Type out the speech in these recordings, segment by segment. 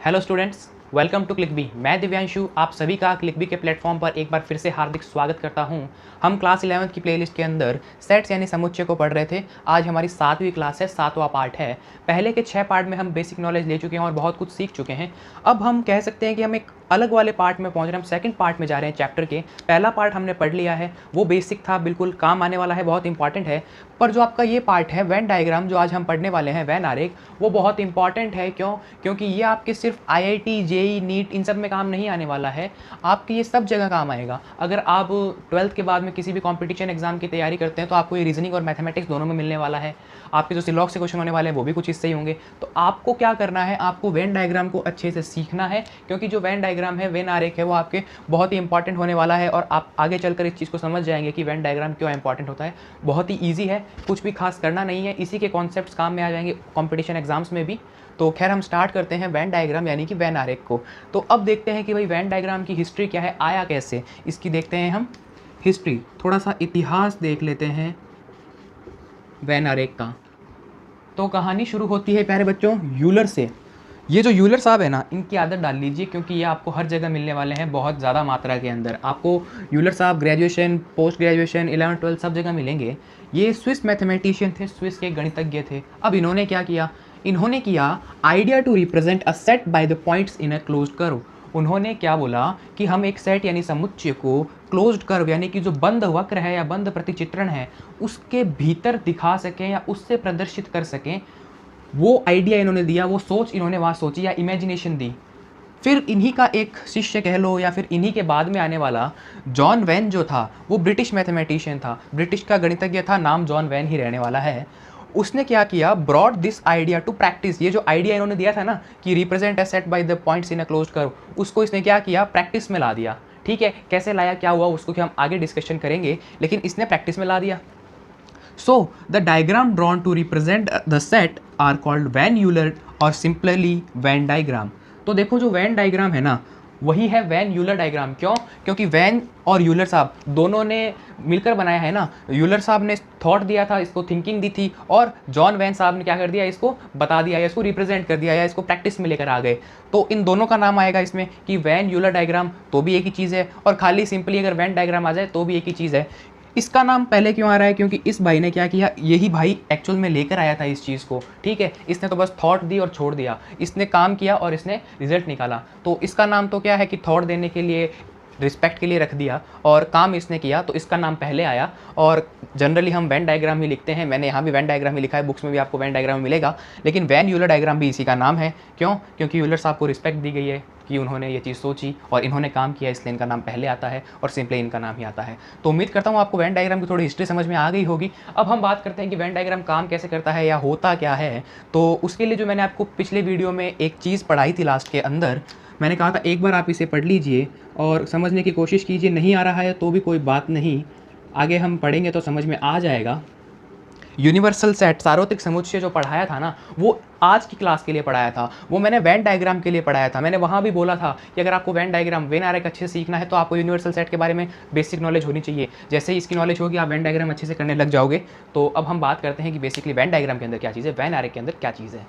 Hello students, welcome to click B. मैं दिव्यांशु आप सभी का क्लिक बी के प्लेटफॉर्म पर एक बार फिर से हार्दिक स्वागत करता हूं। हम क्लास 11th की प्लेलिस्ट के अंदर सेट्स यानी समुच्चय को पढ़ रहे थे। आज हमारी 7वीं क्लास है, 7वां पार्ट है। पहले के 6 पार्ट में हम बेसिक नॉलेज ले चुके हैं और बहुत कुछ सीख चुके हैं। अब हम कह सकते हैं कि हम एक अलग वाले पार्ट में पहुंच रहे हैं। हम सेकंड पार्ट में जा रहे हैं चैप्टर के। पहला पार्ट हमने पढ़ लिया है, वो बेसिक था, बिल्कुल काम आने वाला है, बहुत इंपॉर्टेंट है। पर जो आपका ये पार्ट है वेन डायग्राम, जो आज हम पढ़ने वाले हैं, वेन आरेख, वो बहुत इंपॉर्टेंट है। क्यों? क्योंकि ये आपके सिर्फ IIT, JEE, नीट इन सब में काम नहीं आने वाला है, आपके ये सब जगह काम आएगा। अगर आप 12th के बाद में किसी भी कॉम्पिटिशन एग्जाम की तैयारी करते हैं तो आपको ये रीजनिंग और मैथमेटिक्स दोनों में मिलने वाला है। आपके जो सिलॉक से क्वेश्चन होने वाले हैं वो भी कुछ इससे ही होंगे। तो आपको क्या करना है, आपको वेन डायग्राम को अच्छे से सीखना है, क्योंकि जो वेन डायग्राम है, वेन आरेख है, वो आपके बहुत ही इंपॉर्टेंट होने वाला है। और आप आगे चलकर इस चीज़ को समझ जाएंगे कि वेन डायग्राम क्यों इंपॉर्टेंट होता है। बहुत ही ईजी है, कुछ भी खास करना नहीं है, इसी के कॉन्सेप्ट्स काम में आ जाएंगे कॉम्पिटिशन एग्जाम्स में भी। तो खैर हम स्टार्ट करते हैं वेन डायग्राम यानी कि वेन आरेख को। तो अब देखते हैं कि भाई वेन डायग्राम की हिस्ट्री क्या है, आया कैसे, इसकी देखते हैं हम हिस्ट्री। थोड़ा सा इतिहास देख लेते हैं वेन आरेख का। तो कहानी शुरू होती है प्यारे बच्चों यूलर से। ये जो यूलर साहब है ना, इनकी आदत डाल लीजिए, क्योंकि ये आपको हर जगह मिलने वाले हैं बहुत ज़्यादा मात्रा के अंदर। आपको यूलर साहब graduation, post graduation, 11th 12th सब जगह मिलेंगे। ये स्विस मैथमेटिशियन थे, स्विस के गणितज्ञ थे। अब इन्होंने क्या किया, इन्होंने किया idea to represent a set by the points in a closed curve. उन्होंने क्या बोला कि हम एक सेट यानी समुच्चय को क्लोज्ड कर्व यानी कि जो बंद वक्र है या बंद प्रतिचित्रण है उसके भीतर दिखा सकें या उससे प्रदर्शित कर सकें। वो आइडिया इन्होंने दिया, वो सोच इन्होंने वहाँ सोची या इमेजिनेशन दी। फिर इन्हीं का एक शिष्य कह लो या फिर इन्हीं के बाद में आने वाला जॉन वैन जो था, वो ब्रिटिश मैथमेटिशियन था, ब्रिटिश का गणितज्ञ था, नाम जॉन वैन ही रहने वाला है। उसने क्या किया, brought this idea to practice. ये जो आइडिया इन्होंने दिया था ना कि represent a set by the points in a closed curve, उसको इसने क्या किया, प्रैक्टिस में ला दिया। ठीक है, कैसे लाया, क्या हुआ, उसको कि हम आगे डिस्कशन करेंगे, लेकिन इसने प्रैक्टिस में ला दिया। So the diagram drawn to represent the set are called Van Euler और सिंपली Venn diagram। तो देखो जो Venn diagram है ना, वही है वैन यूलर डायग्राम। क्यों? क्योंकि वैन और यूलर साहब दोनों ने मिलकर बनाया है ना। यूलर साहब ने थॉट दिया था, इसको थिंकिंग दी थी, और जॉन वैन साहब ने क्या कर दिया, इसको बता दिया या इसको रिप्रेजेंट कर दिया या इसको प्रैक्टिस में लेकर आ गए। तो इन दोनों का नाम आएगा इसमें कि वैन यूलर डायग्राम तो भी एक ही चीज़ है, और खाली सिंपली अगर वैन डायग्राम आ जाए तो भी एक ही चीज़ है। इसका नाम पहले क्यों आ रहा है, क्योंकि इस भाई ने क्या किया, यही भाई एक्चुअल में लेकर आया था इस चीज़ को। ठीक है, इसने तो बस थॉट दी और छोड़ दिया, इसने काम किया और इसने रिजल्ट निकाला। तो इसका नाम तो क्या है कि थॉट देने के लिए, रिस्पेक्ट के लिए रख दिया, और काम इसने किया तो इसका नाम पहले आया। और जनरली हम वेन डायग्राम ही लिखते हैं, मैंने यहाँ भी वेन डायग्राम ही लिखा है, बुक्स में भी आपको वेन डायग्राम मिलेगा, लेकिन वैन यूलर डायग्राम भी इसी का नाम है। क्यों? क्योंकि यूलर साहब को रिस्पेक्ट दी गई है कि उन्होंने ये चीज़ सोची और इन्होंने काम किया, इसलिए इनका नाम पहले आता है और सिंपली इनका नाम ही आता है। तो उम्मीद करता हूँ आपको वेन डायग्राम की थोड़ी हिस्ट्री समझ में आ गई होगी। अब हम बात करते हैं कि वेन डायग्राम काम कैसे करता है या होता क्या है। तो उसके लिए जो मैंने आपको पिछले वीडियो में एक चीज़ पढ़ाई थी लास्ट के अंदर, मैंने कहा था एक बार आप इसे पढ़ लीजिए और समझने की कोशिश कीजिए। नहीं आ रहा है तो भी कोई बात नहीं, आगे हम पढ़ेंगे तो समझ में आ जाएगा। यूनिवर्सल सेट, सार्वत्रिक समुच्चय जो पढ़ाया था ना, वो आज की क्लास के लिए पढ़ाया था, वो मैंने वेन डायग्राम के लिए पढ़ाया था। मैंने वहाँ भी बोला था कि अगर आपको वेन डायग्राम, वेन आरेख अच्छे से सीखना है तो आपको यूनिवर्सल सेट के बारे में बेसिक नॉलेज होनी चाहिए। जैसे ही इसकी नॉलेज होगी आप वेन डायग्राम अच्छे से करने लग जाओगे। तो अब हम बात करते हैं कि बेसिकली वेन डायग्राम के अंदर क्या चीज़ है, वेन आरेख के अंदर क्या चीज़ है।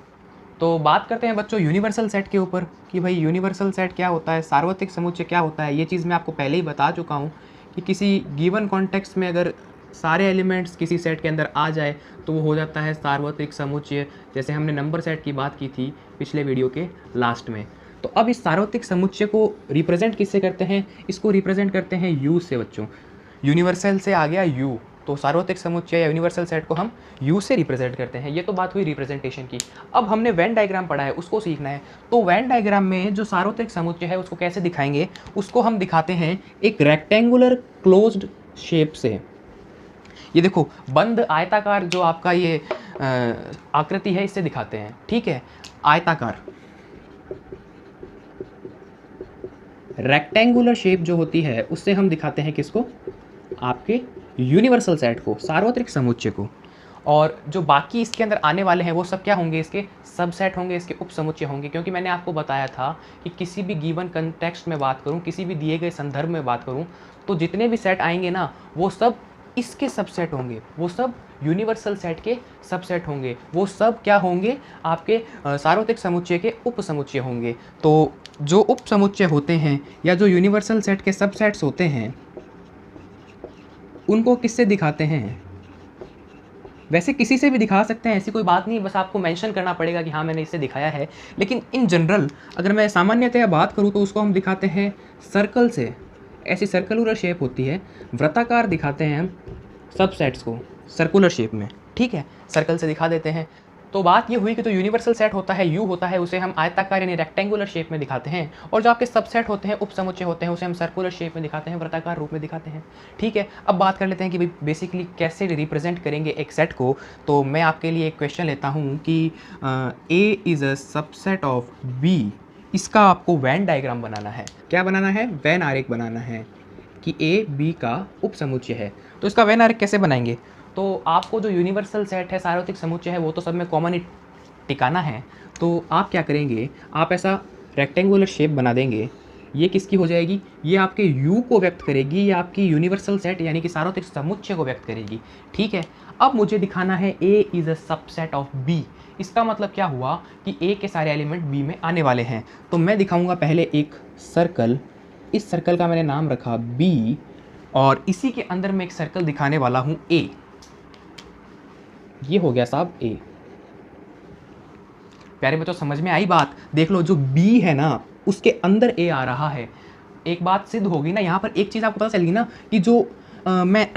तो बात करते हैं बच्चों यूनिवर्सल सेट के ऊपर कि भाई यूनिवर्सल सेट क्या होता है, सार्वत्रिक समुच्चय क्या होता है। ये चीज़ मैं आपको पहले ही बता चुका हूँ कि किसी गिवन कॉन्टेक्स्ट में अगर सारे एलिमेंट्स किसी सेट के अंदर आ जाए तो वो हो जाता है सार्वत्रिक समुच्चय। जैसे हमने नंबर सेट की बात की थी पिछले वीडियो के लास्ट में। तो अब इस सार्वत्रिक समुच्चय को रिप्रेजेंट किससे करते हैं, इसको रिप्रेजेंट करते हैं यू से बच्चों। यूनिवर्सल से आ गया यू, तो सार्वत्रिक समुच्चय या यूनिवर्सल सेट को हम यू से रिप्रेजेंट करते हैं। ये तो बात हुई रिप्रेजेंटेशन की। अब हमने वेन डायग्राम पढ़ा है, उसको सीखना है। तो वेन डायग्राम में जो सार्वत्रिक समुच्चय है उसको कैसे दिखाएंगे, उसको हम दिखाते हैं एक रेक्टेंगुलर क्लोज्ड शेप से। ये देखो बंद आयताकार जो आपका ये आकृति है, इससे दिखाते हैं। ठीक है, आयताकार रेक्टेंगुलर शेप जो होती है उससे हम दिखाते हैं किसको, आपके यूनिवर्सल सेट को, सार्वत्रिक समुच्चय को। और जो बाकी इसके अंदर आने वाले हैं वो सब क्या होंगे, इसके सबसेट होंगे, इसके उप समुच्चय होंगे। क्योंकि मैंने आपको बताया था कि किसी भी गिवन कंटेक्स्ट में बात करूं, किसी भी दिए गए संदर्भ में बात करूं, तो जितने भी सेट आएंगे ना वो सब इसके सबसेट होंगे, वो सब यूनिवर्सल सेट के सबसेट होंगे। वो सब क्या होंगे, आपके सार्वत्रिक समुच्चय के उप समुच्चय होंगे। तो जो उप समुच्चय होते हैं या जो यूनिवर्सल सेट के सबसेट्स होते हैं उनको किससे दिखाते हैं? वैसे किसी से भी दिखा सकते हैं, ऐसी कोई बात नहीं, बस आपको मेंशन करना पड़ेगा कि हाँ मैंने इससे दिखाया है। लेकिन इन जनरल अगर मैं सामान्यतया बात करूँ तो उसको हम दिखाते हैं सर्कल से। ऐसी सर्कुलर शेप होती है, वृत्ताकार दिखाते हैं हम सबसेट्स को सर्कुलर शेप में, ठीक है, सर्कल से दिखा देते हैं। तो बात ये हुई कि जो यूनिवर्सल सेट होता है यू होता है, उसे हम आयताकार यानी रेक्टेंगुलर शेप में दिखाते हैं, और जो आपके सबसेट होते हैं, उप समुच्चय होते हैं, उसे हम सर्कुलर शेप में दिखाते हैं, वृत्ताकार रूप में दिखाते हैं, ठीक है। अब बात कर लेते हैं कि भाई बेसिकली कैसे रिप्रेजेंट करेंगे एक सेट को। तो मैं आपके लिए एक क्वेश्चन लेता हूँ कि A is a subset of B, इसका आपको वेन डायग्राम बनाना है। क्या बनाना है? वेन आरेख बनाना है कि ए बी का उप समुच्चय है। तो इसका वेन आरेख कैसे बनाएंगे? तो आपको जो यूनिवर्सल सेट है, सार्वत्रिक समुच्चय है, वो तो सब में कॉमन ही टिकाना है। तो आप क्या करेंगे, आप ऐसा रेक्टेंगुलर शेप बना देंगे। ये किसकी हो जाएगी? ये आपके यू को व्यक्त करेगी, ये आपकी यूनिवर्सल सेट यानी कि सार्वत्रिक समुच्चय को व्यक्त करेगी, ठीक है। अब मुझे दिखाना है A is a subset of B. इसका मतलब क्या हुआ कि ए के सारे एलिमेंट बी में आने वाले हैं। तो मैं दिखाऊंगा पहले एक सर्कल, इस सर्कल का मैंने नाम रखा बी, और इसी के अंदर मैं एक सर्कल दिखाने वाला हूं ए। ये हो गया साहब ए। प्यारे बच्चों समझ में आई बात? देख लो, जो बी है ना उसके अंदर ए आ रहा है। एक बात सिद्ध होगी ना यहाँ पर, एक चीज़ आपको पता चलेगी ना कि जो मैं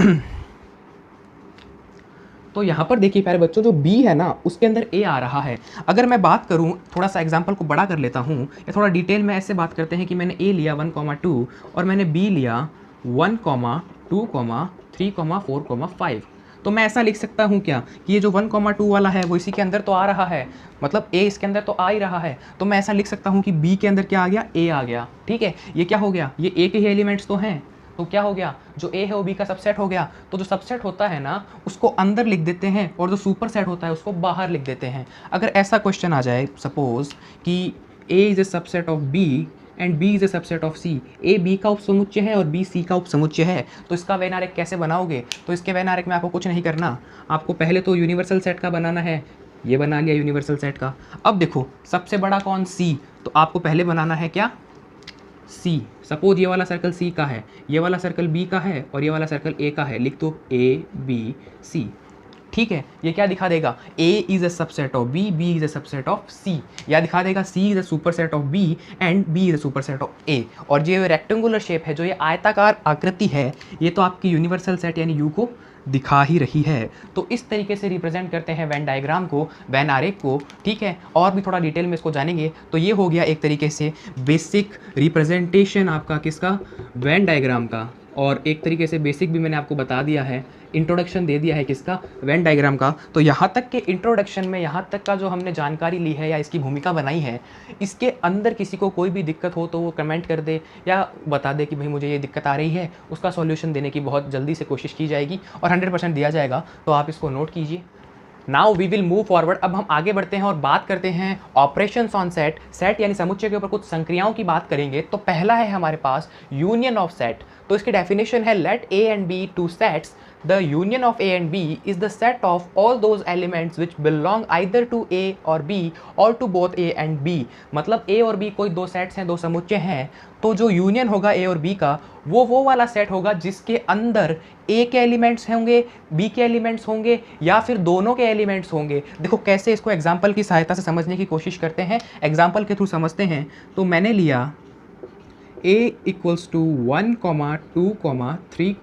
तो यहाँ पर देखिए प्यारे बच्चों, जो बी है ना उसके अंदर ए आ रहा है। अगर मैं बात करूँ, थोड़ा सा एग्जांपल को बड़ा कर लेता हूँ या थोड़ा डिटेल में ऐसे बात करते हैं कि मैंने ए लिया 1,2 और मैंने बी लिया 1, 2, 3, 4, 5। तो मैं ऐसा लिख सकता हूँ क्या कि ये जो 1,2 वाला है वो इसी के अंदर तो आ रहा है, मतलब ए इसके अंदर तो आ ही रहा है। तो मैं ऐसा लिख सकता हूँ कि बी के अंदर क्या आ गया? ए आ गया, ठीक है। ये क्या हो गया? ये ए के ही एलिमेंट्स तो हैं, तो क्या हो गया? जो ए है वो बी का सबसेट हो गया। तो जो सबसेट होता है ना उसको अंदर लिख देते हैं और जो सुपर सेट होता है उसको बाहर लिख देते हैं। अगर ऐसा क्वेश्चन आ जाए सपोज कि A is a subset of B and B is a subset of C, A B का उपसमुच्चय है और बी सी का उपसमुच्चय है, तो इसका वेन आरेख कैसे बनाओगे? तो इसके वेन आरेख में आपको कुछ नहीं करना, आपको पहले तो यूनिवर्सल सेट का बनाना है। ये बना लिया यूनिवर्सल सेट का। अब देखो सबसे बड़ा कौन? सी। तो आपको पहले बनाना है क्या? सी। सपोज ये वाला सर्कल सी का है, ये वाला सर्कल बी का है और ये वाला सर्कल ए का है। लिख दो ए बी सी, ठीक है। ये क्या दिखा देगा? A is a subset of B, B is a subset of C. या दिखा देगा C is a superset of B and B is a superset of A. और ये रेक्टेंगुलर शेप है, जो ये आयताकार आकृति है, ये तो आपकी यूनिवर्सल सेट यानी यू को दिखा ही रही है। तो इस तरीके से रिप्रेजेंट करते हैं वेन डायग्राम को, वेन आरेख को, ठीक है। और भी थोड़ा डिटेल में इसको जानेंगे। तो ये हो गया एक तरीके से बेसिक रिप्रेजेंटेशन आपका किसका? वेन डायग्राम का। और एक तरीके से बेसिक भी मैंने आपको बता दिया है, इंट्रोडक्शन दे दिया है किसका? वेन डायग्राम का। तो यहाँ तक के इंट्रोडक्शन में, यहाँ तक का जो हमने जानकारी ली है या इसकी भूमिका बनाई है, इसके अंदर किसी को कोई भी दिक्कत हो तो वो कमेंट कर दे या बता दे कि भाई मुझे ये दिक्कत आ रही है। उसका सॉल्यूशन देने की बहुत जल्दी से कोशिश की जाएगी और 100% दिया जाएगा। तो आप इसको नोट कीजिए। Now we will move forward. अब हम आगे बढ़ते हैं और बात करते हैं ऑपरेशंस ऑन सेट। सेट यानी समुच्चय के ऊपर कुछ संक्रियाओं की बात करेंगे। तो पहला है हमारे पास यूनियन ऑफ सेट। तो इसकी डेफिनेशन है let A and B two sets, the union of A and B is the set of all those elements which belong either to A or B or to both A and B। मतलब A और B कोई दो sets हैं, दो समुच्चय हैं, तो जो यूनियन होगा A और B का वो वाला सेट होगा जिसके अंदर A के एलिमेंट्स होंगे, B के एलिमेंट्स होंगे या फिर दोनों के एलिमेंट्स होंगे। देखो कैसे इसको एग्जाम्पल की सहायता से समझने की कोशिश करते हैं, एग्जाम्पल के थ्रू समझते हैं। तो मैंने लिया A इक्वल्स टू 1, 2, 3,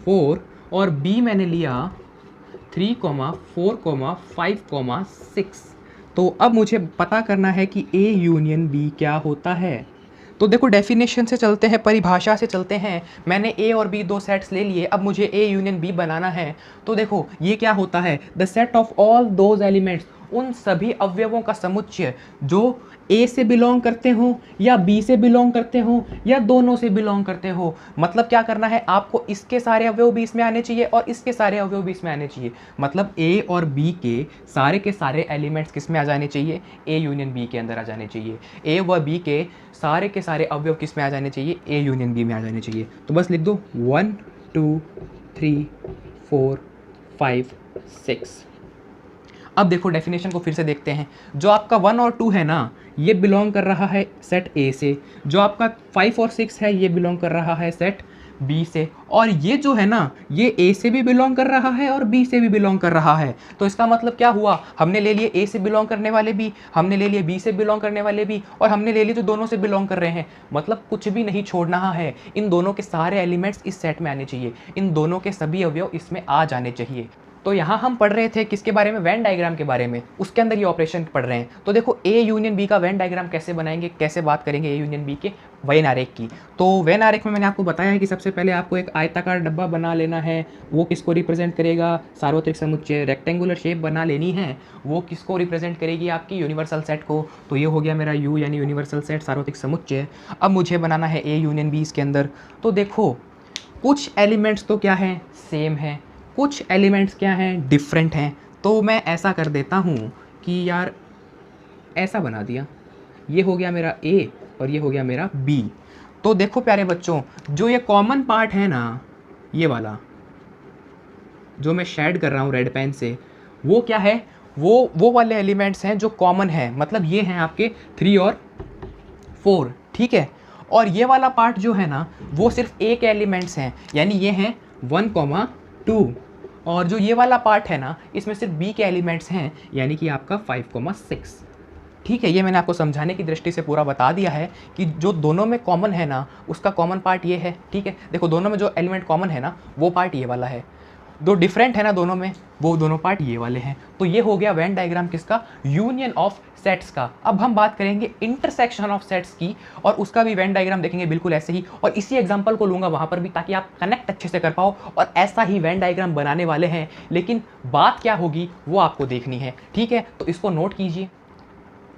4 और B मैंने लिया 3, 4, 5, 6। तो अब मुझे पता करना है कि A यूनियन B क्या होता है। तो देखो डेफिनेशन से चलते हैं, परिभाषा से चलते हैं। मैंने A और B दो सेट्स ले लिए, अब मुझे A यूनियन B बनाना है। तो देखो ये क्या होता है? The set of all those elements, उन सभी अवयवों का समुच्चय जो A से बिलोंग करते हो या B से बिलोंग करते हो या दोनों से बिलोंग करते हो। मतलब क्या करना है आपको? इसके सारे अवयव भी इसमें आने चाहिए और इसके सारे अवयव भी इसमें आने चाहिए। मतलब A और B के सारे एलिमेंट्स किस में आ जाने चाहिए? A यूनियन B के अंदर आ जाने चाहिए। A व B के सारे अवयव किस में आ जाने चाहिए? A यूनियन B में आ जाने चाहिए। तो बस लिख दो 1, 2, 3, 4, 5, 6। अब देखो डेफिनेशन को फिर से देखते हैं। जो आपका 1 और 2 है ना, ये बिलोंग कर रहा है सेट ए से। जो आपका 5 और 6 है, ये बिलोंग कर रहा है सेट बी से। और ये जो है ना, ये ए से भी बिलोंग कर रहा है और बी से भी बिलोंग कर रहा है। तो इसका मतलब क्या हुआ, हमने ले लिए ए से बिलोंग करने वाले भी, हमने ले लिए बी से बिलोंग करने वाले भी, और हमने ले लिए जो दोनों से बिलोंग कर रहे हैं। मतलब कुछ भी नहीं छोड़ना है, इन दोनों के सारे एलिमेंट्स इस सेट में आने चाहिए, इन दोनों के सभी अवयव इसमें आ जाने चाहिए। तो यहाँ हम पढ़ रहे थे किसके बारे में, वेन डायग्राम के बारे में, उसके अंदर ये ऑपरेशन पढ़ रहे हैं। तो देखो ए यूनियन बी का वेन डायग्राम कैसे बनाएंगे, कैसे बात करेंगे ए यूनियन बी के वेन आरेख की। तो वेन आरेख में मैंने आपको बताया है कि सबसे पहले आपको एक आयताकार डब्बा बना लेना है। वो किसको रिप्रेजेंट करेगा, सार्वत्रिक समुच्चय। रेक्टेंगुलर शेप बना लेनी है, वो किसको रिप्रेजेंट करेगी, आपकी यूनिवर्सल सेट को। तो ये हो गया मेरा यू यानी यूनिवर्सल सेट, सार्वत्रिक समुच्चय। अब मुझे बनाना है ए यूनियन बी इसके अंदर। तो देखो कुछ एलिमेंट्स तो क्या हैं, सेम हैं, कुछ एलिमेंट्स क्या हैं, डिफरेंट हैं। तो मैं ऐसा कर देता हूँ कि यार ऐसा बना दिया, ये हो गया मेरा ए और ये हो गया मेरा बी। तो देखो प्यारे बच्चों, जो ये कॉमन पार्ट है ना, ये वाला जो मैं शेड कर रहा हूँ रेड पेन से, वो क्या है, वो वाले एलिमेंट्स हैं जो कॉमन है। मतलब ये हैं आपके 3 और 4, ठीक है। और ये वाला पार्ट जो है ना, वो सिर्फ ए के एलिमेंट्स हैं, यानी ये हैं 1, 2। और जो ये वाला पार्ट है ना, इसमें सिर्फ बी के एलिमेंट्स हैं, यानी कि आपका 5, 6। ठीक है, ये मैंने आपको समझाने की दृष्टि से पूरा बता दिया है कि जो दोनों में कॉमन है ना, उसका कॉमन पार्ट ये है। ठीक है, देखो दोनों में जो एलिमेंट कॉमन है ना, वो पार्ट ये वाला है। दो डिफरेंट है ना दोनों में, वो दोनों पार्ट ये वाले हैं। तो ये हो गया वेन डायग्राम किसका, यूनियन ऑफ सेट्स का। अब हम बात करेंगे इंटरसेक्शन ऑफ सेट्स की, और उसका भी वेन डायग्राम देखेंगे बिल्कुल ऐसे ही। और इसी एग्जांपल को लूंगा वहां पर भी, ताकि आप कनेक्ट अच्छे से कर पाओ। और ऐसा ही वेन डायग्राम बनाने वाले हैं, लेकिन बात क्या होगी वो आपको देखनी है। ठीक है, तो इसको नोट कीजिए।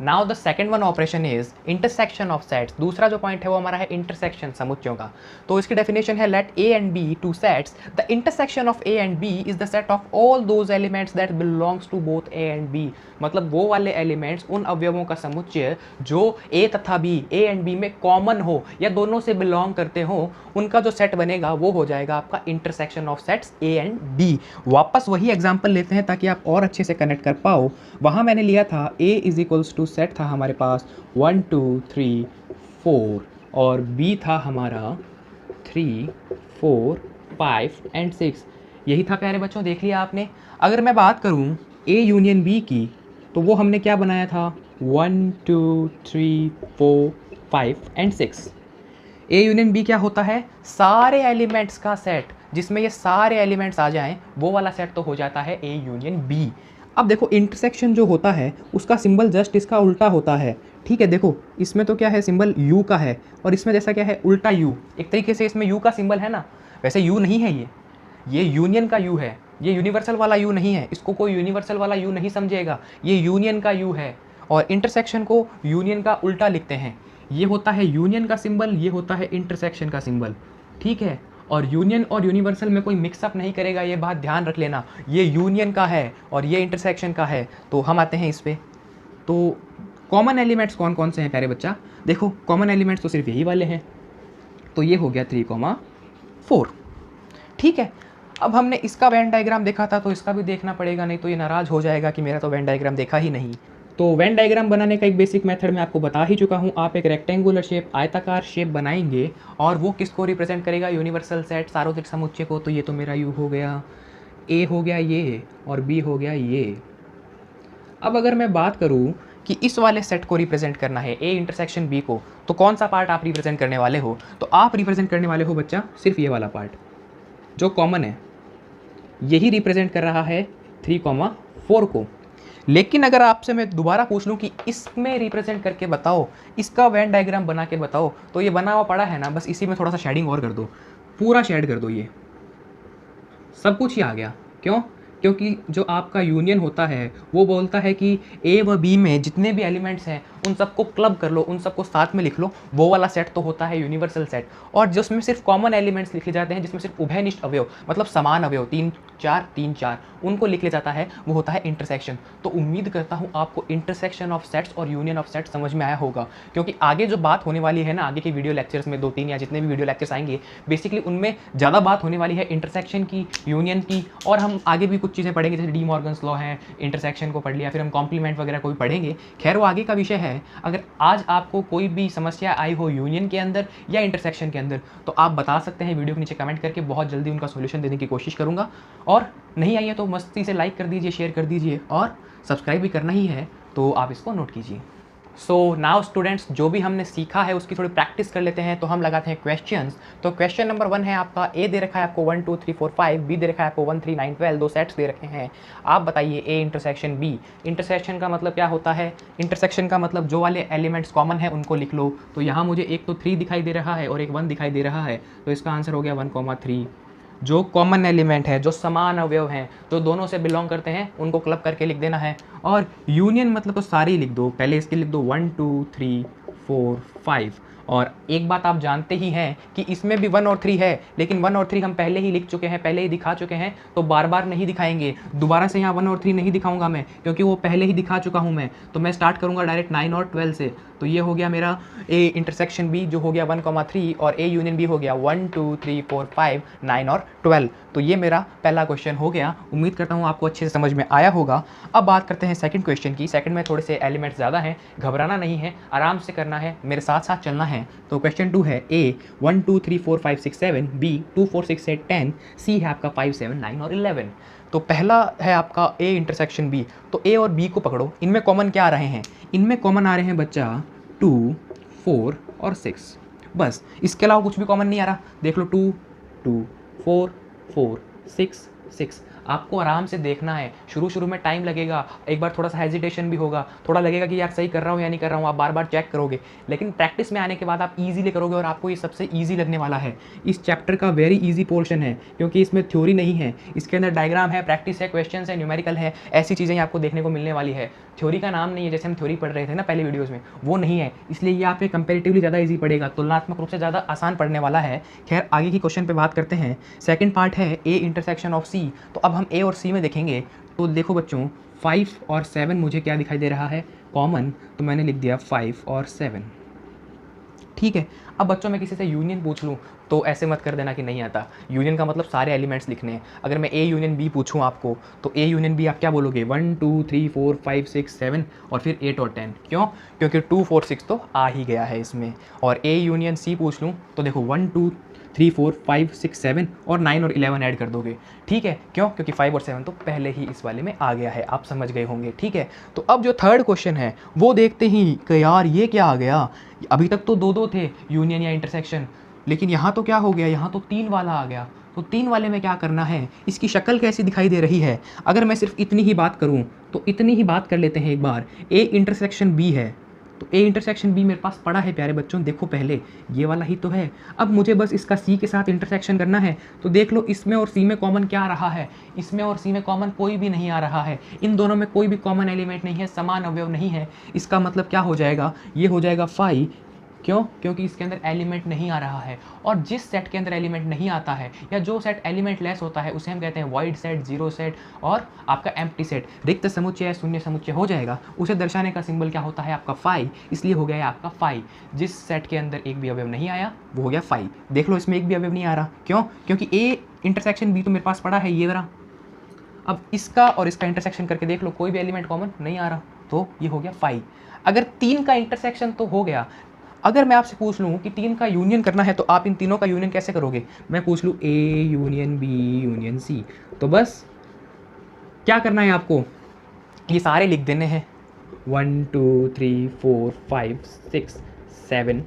Now the second one operation is intersection of sets. दूसरा जो पॉइंट है वो हमारा है इंटरसेक्शन, समुच्चयों का। तो इसकी डेफिनेशन है, let A and B two sets, the intersection of A and B is the set of all those elements that belongs to both A and B. मतलब वो वाले एलिमेंट्स, उन अवयवों का समुच्चय जो ए तथा बी, ए एंड बी में कॉमन हो या दोनों से बिलोंग करते हो, उनका जो सेट बनेगा वो हो जाएगा आपका intersection of sets A and B. वापस वही एग्जांपल लेते हैं ताकि आप और अच्छे से कनेक्ट कर पाओ। वहाँ मैंने लिया था ए इज इक्वल्स टू सेट था हमारे पास 1, 2, 3, 4, और बी था हमारा 3, 4, 5 एंड 6। यही था प्यारे बच्चों, देख लिया आपने। अगर मैं बात करूं ए यूनियन बी की, तो वो हमने क्या बनाया था, 1, 2, 3, 4, 5 एंड 6। ए यूनियन बी क्या होता है, सारे एलिमेंट्स का सेट, जिसमें ये सारे एलिमेंट्स आ जाएं, वो वाला सेट तो हो जाता है ए यूनियन बी। अब देखो इंटरसेक्शन जो होता है उसका सिंबल जस्ट इसका उल्टा होता है। ठीक है, देखो इसमें तो क्या है, सिंबल यू का है, और इसमें जैसा क्या है, उल्टा यू। एक तरीके से इसमें यू का सिंबल है ना, वैसे यू नहीं है ये यूनियन का यू है, ये यूनिवर्सल वाला यू नहीं है। इसको कोई यूनिवर्सल वाला यू नहीं समझेगा, ये यूनियन का यू है। और इंटरसेक्शन को यूनियन का उल्टा लिखते हैं। ये होता है यूनियन का सिंबल, ये होता है इंटरसेक्शन का सिंबल। ठीक है, और यूनियन और यूनिवर्सल में कोई मिक्सअप नहीं करेगा, ये बात ध्यान रख लेना। ये यूनियन का है और ये इंटरसेक्शन का है। तो हम आते हैं इस पे। तो कॉमन एलिमेंट्स कौन कौन से हैं प्यारे बच्चा, देखो कॉमन एलिमेंट्स तो सिर्फ यही वाले हैं। तो ये हो गया 3, 4। ठीक है, अब हमने इसका वेन डायग्राम देखा था, तो इसका भी देखना पड़ेगा, नहीं तो ये नाराज़ हो जाएगा कि मेरा तो वेन डायग्राम देखा ही नहीं। तो वेन डायग्राम बनाने का एक बेसिक मेथड मैं आपको बता ही चुका हूँ। आप एक रेक्टेंगुलर शेप, आयताकार शेप बनाएंगे, और वो किसको रिप्रेजेंट करेगा, यूनिवर्सल सेट, सार्वत्रिक समुच्चय को। तो ये तो मेरा यू हो गया, ए हो गया ये, और बी हो गया ये। अब अगर मैं बात करूँ कि इस वाले सेट को रिप्रेजेंट करना है, ए इंटरसेक्शन बी को, तो कौन सा पार्ट आप रिप्रेजेंट करने वाले हो, तो आप रिप्रेजेंट करने वाले हो बच्चा सिर्फ ये वाला पार्ट जो कॉमन है, यही रिप्रेजेंट कर रहा है 3, 4 को। लेकिन अगर आपसे मैं दोबारा पूछ लूँ कि इसमें रिप्रेजेंट करके बताओ, इसका वेन डायग्राम बना के बताओ, तो ये बना हुआ पड़ा है ना, बस इसी में थोड़ा सा शेडिंग और कर दो, पूरा शेड कर दो, ये सब कुछ ही आ गया। क्यों, क्योंकि जो आपका यूनियन होता है वो बोलता है कि ए व बी में जितने भी एलिमेंट्स हैं उन सबको क्लब कर लो, उन सबको साथ में लिख लो, वो वाला सेट तो होता है यूनिवर्सल सेट। और जिसमें सिर्फ कॉमन एलिमेंट्स लिखे जाते हैं, जिसमें सिर्फ उभयनिष्ठ अवयव मतलब समान अवयव 3 4 3 4 उनको लिख लिया जाता है, वो होता है इंटरसेक्शन। तो उम्मीद करता हूँ आपको इंटरसेक्शन ऑफ सेट्स और यूनियन ऑफ सेट्स समझ में आया होगा, क्योंकि आगे जो बात होने वाली है ना, आगे के वीडियो लेक्चर्स में 2-3 या जितने भी वीडियो लेक्चर्स आएंगे, बेसिकली उनमें ज़्यादा बात होने वाली है इंटरसेक्शन की, यूनियन की, और हम आगे भी कुछ चीज़ें पढ़ेंगे, जैसे डी मॉर्गन्स लॉ है, इंटरसेक्शन को पढ़ लिया, फिर हम कॉम्प्लीमेंट वगैरह को भी पढ़ेंगे। खैर वो आगे का विषय है। अगर आज आपको कोई भी समस्या आई हो यूनियन के अंदर या इंटरसेक्शन के अंदर, तो आप बता सकते हैं वीडियो के नीचे कमेंट करके, बहुत जल्दी उनका सोल्यूशन देने की कोशिश करूँगा। और नहीं आई है तो मस्ती से लाइक कर दीजिए, शेयर कर दीजिए, और सब्सक्राइब भी करना ही है, तो आप इसको नोट कीजिए। सो नाउ स्टूडेंट्स, जो भी हमने सीखा है उसकी थोड़ी प्रैक्टिस कर लेते हैं। तो हम लगाते हैं क्वेश्चंस। तो क्वेश्चन नंबर 1 है आपका, ए दे रखा है आपको 1 2 3 4 5, बी दे रखा है आपको 1 3 9 12, दो सेट्स दे रखे हैं। आप बताइए ए इंटरसेक्शन बी। इंटरसेक्शन का मतलब क्या होता है? इंटरसेक्शन का मतलब जो वाले एलिमेंट्स कॉमन है उनको लिख लो। तो यहाँ मुझे एक तो 3 दिखाई दे रहा है और एक 1 दिखाई दे रहा है, तो इसका आंसर हो गया 1,3। जो कॉमन एलिमेंट है, जो समान अवयव हैं, जो दोनों से बिलोंग करते हैं, उनको क्लब करके लिख देना है। और यूनियन मतलब तो सारे ही लिख दो, पहले इसके लिख दो 1 2 3 4 5। और एक बात आप जानते ही हैं कि इसमें भी 1 और 3 है, लेकिन 1 और 3 हम पहले ही लिख चुके हैं, पहले ही दिखा चुके हैं, तो बार बार नहीं दिखाएंगे। दोबारा से यहाँ 1 और 3 नहीं दिखाऊंगा मैं, क्योंकि वो पहले ही दिखा चुका हूँ मैं। तो मैं स्टार्ट करूँगा डायरेक्ट 9 और 12 से। तो ये हो गया मेरा ए इंटरसेक्शन बी, जो हो गया 1,3, और ए यूनियन बी हो गया 1 2 3 4 5 9 और 12। तो ये मेरा पहला क्वेश्चन हो गया। उम्मीद करता हूँ आपको अच्छे से समझ में आया होगा। अब बात करते हैं सेकंड क्वेश्चन की। सेकंड में थोड़े से एलिमेंट्स ज़्यादा हैं, घबराना नहीं है, आराम से करना है, मेरे साथ साथ चलना है। तो क्वेश्चन 2 है, ए 1 2 3 4 5 6 7, बी 2 4 6 8 10, सी है आपका 5 7 9 और 11। तो पहला है आपका ए इंटरसेक्शन बी। तो ए और बी को पकड़ो, इनमें कॉमन क्या आ रहे हैं? इनमें कॉमन आ रहे हैं बच्चा 2 4 और 6, बस। इसके अलावा कुछ भी कॉमन नहीं आ रहा। देख लो 2 2 4 4 6 6। आपको आराम से देखना है, शुरू में टाइम लगेगा, एक बार थोड़ा सा हेजिटेशन भी होगा, थोड़ा लगेगा कि यार सही कर रहा हूँ या नहीं कर रहा हूँ, आप बार बार चेक करोगे, लेकिन प्रैक्टिस में आने के बाद आप इजीली करोगे और आपको ये सबसे इजी लगने वाला है। इस चैप्टर का वेरी इजी पोर्शन है, क्योंकि इसमें थ्योरी नहीं है, इसके अंदर डायग्राम है, प्रैक्टिस है, क्वेश्चन है, न्यूमेरिकल है, ऐसी चीज़ें आपको देखने को मिलने वाली है। थ्योरी का नाम नहीं है, जैसे हम थ्योरी पढ़ रहे थे ना पहले वीडियोज़ में, वो नहीं है, इसलिए ये आप पे कंपेरेटिवली ज़्यादा ईजी पड़ेगा, तुलनात्मक रूप से ज़्यादा आसान पढ़ने वाला है। खैर आगे की क्वेश्चन पे बात करते हैं। सेकंड पार्ट है ए इंटरसेक्शन ऑफ सी। तो अब हम ए और सी में देखेंगे। तो देखो बच्चों, 5 और 7 मुझे क्या दिखाई दे रहा है? कॉमन। तो मैंने लिख दिया 5 और 7, ठीक है। अब बच्चों मैं किसी से यूनियन पूछ लूँ तो ऐसे मत कर देना कि नहीं आता। यूनियन का मतलब सारे एलिमेंट्स लिखने हैं। अगर मैं ए यूनियन बी पूछूँ आपको, तो ए यूनियन बी आप क्या बोलोगे? 1 2 3 4 5 6 7 और फिर 8 और 10। क्यों? क्योंकि 2 4 6 तो आ ही गया है इसमें। और ए यूनियन सी पूछ लूँ तो देखो 1 2 3 4 5 6 7 और 9 और 11 ऐड कर दोगे, ठीक है। क्यों? क्योंकि 5 और 7 तो पहले ही इस वाले में आ गया है, आप समझ गए होंगे, ठीक है। तो अब जो थर्ड क्वेश्चन है वो देखते ही कि यार ये क्या आ गया। अभी तक तो 2-2 थे, यूनियन या इंटरसेक्शन, लेकिन यहाँ तो क्या हो गया? यहाँ तो 3 वाला आ गया। तो 3 वाले में क्या करना है? इसकी शक्ल कैसी दिखाई दे रही है? अगर मैं सिर्फ इतनी ही बात करूँ तो इतनी ही बात कर लेते हैं एक बार। ए इंटरसेक्शन बी है, तो ए इंटरसेक्शन बी मेरे पास पड़ा है प्यारे बच्चों, देखो पहले ये वाला ही तो है। अब मुझे बस इसका सी के साथ इंटरसेक्शन करना है। तो देख लो इसमें और सी में कॉमन क्या आ रहा है? इसमें और सी में कॉमन कोई भी नहीं आ रहा है। इन दोनों में कोई भी कॉमन एलिमेंट नहीं है, समान अवयव नहीं है। इसका मतलब क्या हो जाएगा? ये हो जाएगा 5। क्यों? क्योंकि इसके अंदर एलिमेंट नहीं आ रहा है। और जिस सेट के अंदर एलिमेंट नहीं आता है, या जो सेट एलिमेंट लेस होता है, उसे हम कहते हैं वॉइड सेट, जीरो सेट और आपका एम्प्टी सेट। रिक्त समुच्चय, शून्य समुच्चय हो जाएगा। उसे दर्शाने का सिंबल क्या होता है? आपका 5, इसलिए हो गया है आपका 5। जिस सेट के अंदर एक भी अवयव नहीं आया वो हो गया 5। देख लो इसमें एक भी अवयव नहीं आ रहा। क्यों? क्योंकि ए इंटरसेक्शन बी तो मेरे पास पड़ा है ये वाला। अब इसका और इसका इंटरसेक्शन करके देख लो, कोई भी एलिमेंट कॉमन नहीं आ रहा, तो ये हो गया 5। अगर 3 का इंटरसेक्शन तो हो गया। अगर मैं आपसे पूछ लूँ कि 3 का यूनियन करना है, तो आप इन तीनों का यूनियन कैसे करोगे? मैं पूछ लूँ A union B union C, तो बस क्या करना है आपको? ये सारे लिख देने हैं। 1 2 3 4 5 6 7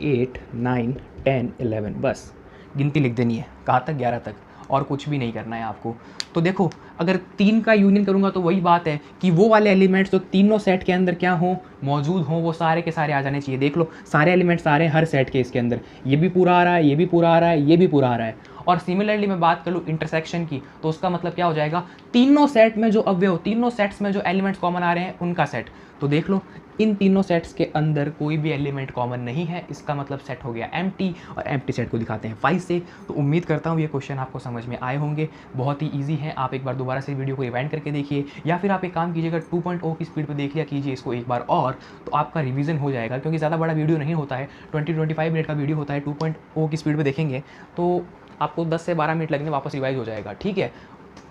8 9 10 11, बस गिनती लिख देनी है। कहाँ तक? 11 तक, और कुछ भी नहीं करना है आपको। तो देखो, अगर 3 का यूनियन करूँगा तो वही बात है कि वो वाले एलिमेंट्स जो तीनों सेट के अंदर क्या हो, मौजूद हो, वो सारे के सारे आ जाने चाहिए। देख लो सारे एलिमेंट्स आ रहे हैं हर सेट के इसके अंदर। ये भी पूरा आ रहा है, ये भी पूरा आ रहा है, ये भी पूरा आ रहा है। और सिमिलरली मैं बात कर लूँ इंटरसेक्शन की, तो उसका मतलब क्या हो जाएगा? तीनों सेट में जो अवयव, तीनों सेट्स में जो एलिमेंट्स कॉमन आ रहे हैं उनका सेट। तो देख लो इन तीनों सेट्स के अंदर कोई भी एलिमेंट कॉमन नहीं है, इसका मतलब सेट हो गया एम्प्टी, और एम्प्टी सेट को दिखाते हैं 5 से। तो उम्मीद करता हूँ ये क्वेश्चन आपको समझ में आए होंगे, बहुत ही ईजी है। आप एक बार दोबारा से वीडियो को रिवाइंड करके देखिए, या फिर आप एक काम कीजिएगा 2.0 की स्पीड पर देख लिया कीजिए इसको एक बार और, तो आपका रिवीजन हो जाएगा, क्योंकि ज़्यादा बड़ा वीडियो नहीं होता है, 20-25 मिनट का वीडियो होता है। 2.0 की स्पीड पर देखेंगे तो आपको 10 से 12 मिनट लगने वापस रिवाइज हो जाएगा, ठीक है।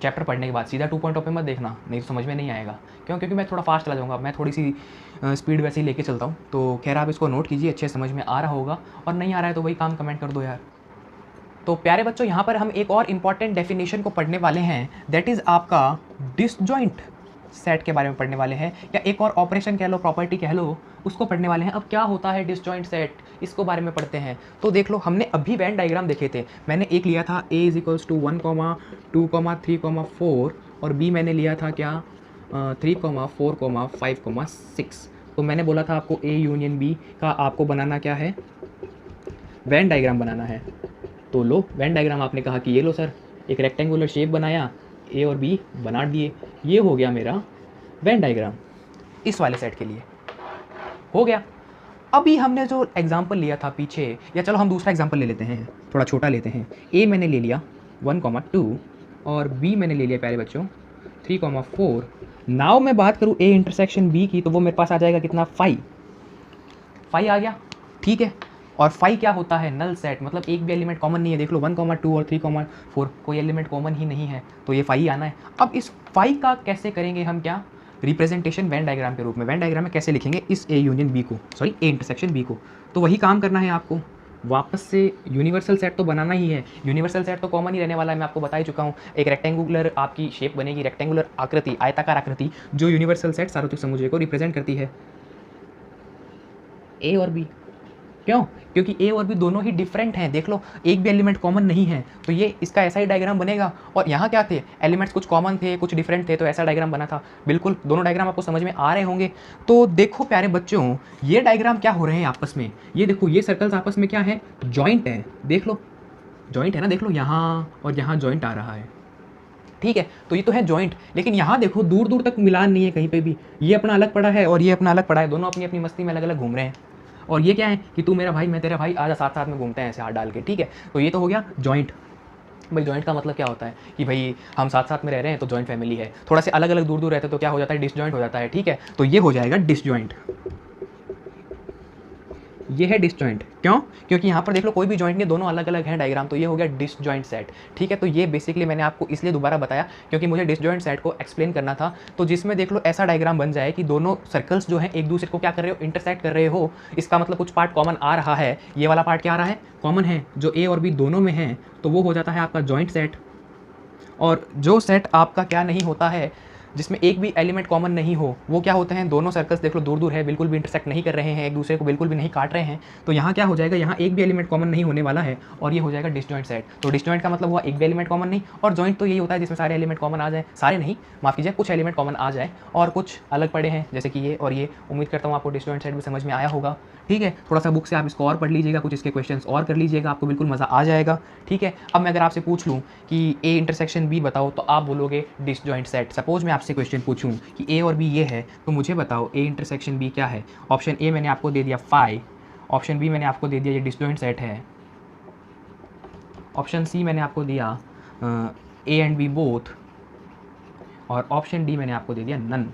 चैप्टर पढ़ने के बाद सीधा 2.0 पे मत देखना, नहीं तो समझ में नहीं आएगा। क्यों? क्योंकि मैं थोड़ा फास्ट चला जाऊँगा, मैं थोड़ी सी स्पीड वैसे ही लेके चलता हूँ। तो खैर आप इसको नोट कीजिए, अच्छे समझ में आ रहा होगा, और नहीं आ रहा है तो वही काम कमेंट कर दो यार। तो प्यारे बच्चों, यहाँ पर हम एक और इम्पॉर्टेंट डेफिनेशन को पढ़ने वाले हैं, दैट इज़ आपका डिसजॉइंट सेट के बारे में पढ़ने वाले हैं, या एक और ऑपरेशन कह लो, प्रॉपर्टी कह लो, उसको पढ़ने वाले हैं। अब क्या होता है डिसजॉइंट सेट, इसको बारे में पढ़ते हैं। तो देख लो, हमने अभी वेन डायग्राम देखे थे। मैंने एक लिया था A = 1, 2, 3, 4, और B मैंने लिया था क्या 3, 4, 5, 6। तो मैंने बोला था आपको A यूनियन B का आपको बनाना क्या है, वेन डायग्राम बनाना है। तो लो वेन डायग्राम, आपने कहा कि ये लो सर, एक रेक्टेंगुलर शेप बनाया, A और B बना दिए, ये हो गया मेरा वेन डायग्राम इस वाले सेट के लिए, हो गया। अभी हमने जो एग्जाम्पल लिया था पीछे, या चलो हम दूसरा एग्जाम्पल ले लेते हैं, थोड़ा छोटा लेते हैं। A मैंने ले लिया 1, 2, और B मैंने ले लिया प्यारे बच्चों 3, 4। नाउ मैं बात करूँ A इंटरसेक्शन B की, तो वो मेरे पास आ जाएगा कितना 5 आ गया, ठीक है। और 5 क्या होता है, नल सेट, मतलब एक भी एलिमेंट कॉमन नहीं है। देख लो 1, 2 और 3, 4 कोई एलिमेंट कॉमन ही नहीं है, तो ये 5 ही आना है। अब इस 5 का कैसे करेंगे हम, क्या रिप्रेजेंटेशन वेन डायग्राम के रूप में। वेन डायग्राम में कैसे लिखेंगे इस A यूनियन B को, सॉरी A इंटरसेक्शन B को। तो वही काम करना है आपको, वापस से यूनिवर्सल सेट तो बनाना ही है। यूनिवर्सल सेट तो कॉमन ही रहने वाला है, मैं आपको बता ही चुका हूँ। एक रेक्टेंगुलर आपकी शेप बनेगी, रेक्टेंगुलर आकृति, आयताकार आकृति, जो यूनिवर्सल सेट सार्वत्रिक समुच्चय को रिप्रेजेंट करती है। A और B, क्यों? क्योंकि A और B दोनों ही डिफरेंट हैं। देख लो, एक भी एलिमेंट कॉमन नहीं है, तो ये इसका ऐसा ही डायग्राम बनेगा। और यहाँ क्या थे, एलिमेंट्स कुछ कॉमन थे, कुछ डिफरेंट थे, तो ऐसा डायग्राम बना था। बिल्कुल दोनों डायग्राम आपको समझ में आ रहे होंगे। तो देखो प्यारे बच्चों, ये डायग्राम क्या हो रहे हैं आपस में, ये देखो, ये सर्कल्स आपस में क्या है, जॉइंट है। देख लो जॉइंट है ना, देख लो यहाँ और यहाँ जॉइंट आ रहा है, ठीक है। तो ये तो है जॉइंट, लेकिन यहाँ देखो दूर दूर तक मिलान नहीं है कहीं पे भी। ये अपना अलग पड़ा है और ये अपना अलग पड़ा है, दोनों अपनी अपनी मस्ती में अलग अलग घूम रहे हैं। और ये क्या है कि तू मेरा भाई मैं तेरा भाई, आजा साथ साथ में घूमते हैं ऐसे हाथ डाल के, ठीक है। तो ये तो हो गया जॉइंट। भाई जॉइंट का मतलब क्या होता है कि भाई हम साथ साथ में रह रहे हैं तो जॉइंट फैमिली है। थोड़ा से अलग अलग दूर दूर रहते तो क्या हो जाता है, डिसजॉइंट हो जाता है, ठीक है। तो ये हो जाएगा डिसजॉइंट, ये है डिसजॉइंट। क्यों? क्योंकि यहाँ पर देख लो कोई भी जॉइंट नहीं, दोनों अलग अलग हैं डायग्राम, तो ये हो गया डिसजॉइंट सेट, ठीक है। तो ये बेसिकली मैंने आपको इसलिए दोबारा बताया क्योंकि मुझे डिसजॉइंट सेट को एक्सप्लेन करना था। तो जिसमें देख लो ऐसा डायग्राम बन जाए कि दोनों सर्कल्स जो हैं एक दूसरे को क्या कर रहे हो, इंटरसेक्ट कर रहे हो। इसका मतलब कुछ पार्ट कॉमन आ रहा है, ये वाला पार्ट क्या आ रहा है, कॉमन है, जो A और B दोनों में है, तो वो हो जाता है आपका जॉइंट सेट। और जो सेट आपका क्या नहीं होता है, जिसमें एक भी एलिमेंट कॉमन नहीं हो, वो क्या होते हैं, दोनों सर्कल्स देख लो दूर दूर है, बिल्कुल भी इंटरसेक्ट नहीं कर रहे हैं, एक दूसरे को बिल्कुल भी नहीं काट रहे हैं। तो यहाँ क्या हो जाएगा, यहाँ एक भी एलिमेंट कॉमन नहीं होने वाला है, और ये हो जाएगा डिसजॉइंट सेट। तो डिसजॉइंट का मतलब हुआ एक भी एलिमेंट कॉमन नहीं, और जॉइंट तो यही होता है जिसमें सारे एलिमेंट कॉमन आ जाए, सारे नहीं माफ़ कीजिए, कुछ एलिमेंट कॉमन आ जाए और कुछ अलग पड़े हैं, जैसे कि ये और ये। उम्मीद करता हूँ आपको डिसजॉइंट सेट भी समझ में आया होगा, ठीक है। थोड़ा सा बुक से आप इसको और पढ़ लीजिएगा, कुछ इसके क्वेश्चंस और कर लीजिएगा, आपको बिल्कुल मज़ा आ जाएगा, ठीक है। अब मैं अगर आपसे पूछ लूँ कि A इंटरसेक्शन B बताओ, तो आप बोलोगे डिसजॉइंट सेट। सपोज मैं आपसे क्वेश्चन पूछूँ कि A और B ये है, तो मुझे बताओ A इंटरसेक्शन B क्या है। ऑप्शन A मैंने आपको दे दिया 5, ऑप्शन B मैंने आपको दे दिया ये डिसजॉइंट सेट है, ऑप्शन C मैंने आपको दिया A एंड B बोथ, और ऑप्शन D मैंने आपको दे दिया नन।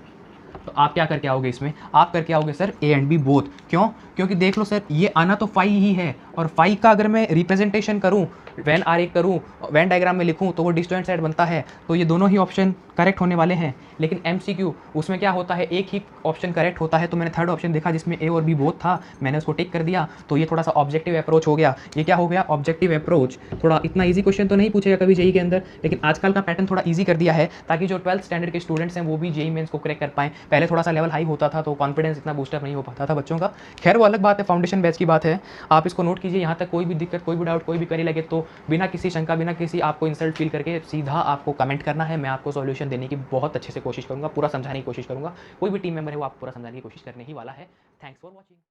तो आप क्या करके आओगे इसमें, आप करके आओगे sir A and B both. क्यों? क्योंकि देख लो सर, ये आना तो 5 ही है, और 5 का अगर मैं रिप्रेजेंटेशन करूं, वेन आरेख करूं, वेन डायग्राम में लिखूं, तो वो डिसजॉइंट सेट बनता है। तो ये दोनों ही ऑप्शन करेक्ट होने वाले हैं। लेकिन MCQ उसमें क्या होता है, एक ही ऑप्शन करेक्ट होता है। तो मैंने थर्ड ऑप्शन देखा जिसमें A और B बोथ था, मैंने उसको टिक कर दिया। तो ये थोड़ा सा ऑब्जेक्टिव अप्रोच हो गया। ये क्या हो गया, ऑब्जेक्टिव अप्रोच। थोड़ा इतना ईजी क्वेश्चन तो नहीं पूछेगा कभी जेई के अंदर, लेकिन आजकल का पैटर्न थोड़ा ईजी कर दिया है, ताकि जो 12th स्टैंडर्ड के स्टूडेंट्स हैं वो भी जेई मेंस को क्रैक कर पाएँ। पहले थोड़ा सा लेवल हाई होता था तो कॉन्फिडेंस इतना बूस्टअप नहीं हो पाता था बच्चों का। खैर वो अलग बात है, फाउंडेशन बैच की बात है। आप इसको नोट कीजिए। यहाँ तक कोई भी दिक्कत, कोई भी डाउट, कोई भी क्वेरी लगे तो बिना किसी शंका, बिना किसी आपको इंसल्ट फील करके सीधा आपको कमेंट करना है। मैं आपको सॉल्यूशन देने की बहुत अच्छे से कोशिश करूँगा, पूरा समझाने की कोशिश करूँगा। कोई भी टीम मेंबर है वो आपको पूरा समझाने की कोशिश करने ही वाला है। Thanks for watching.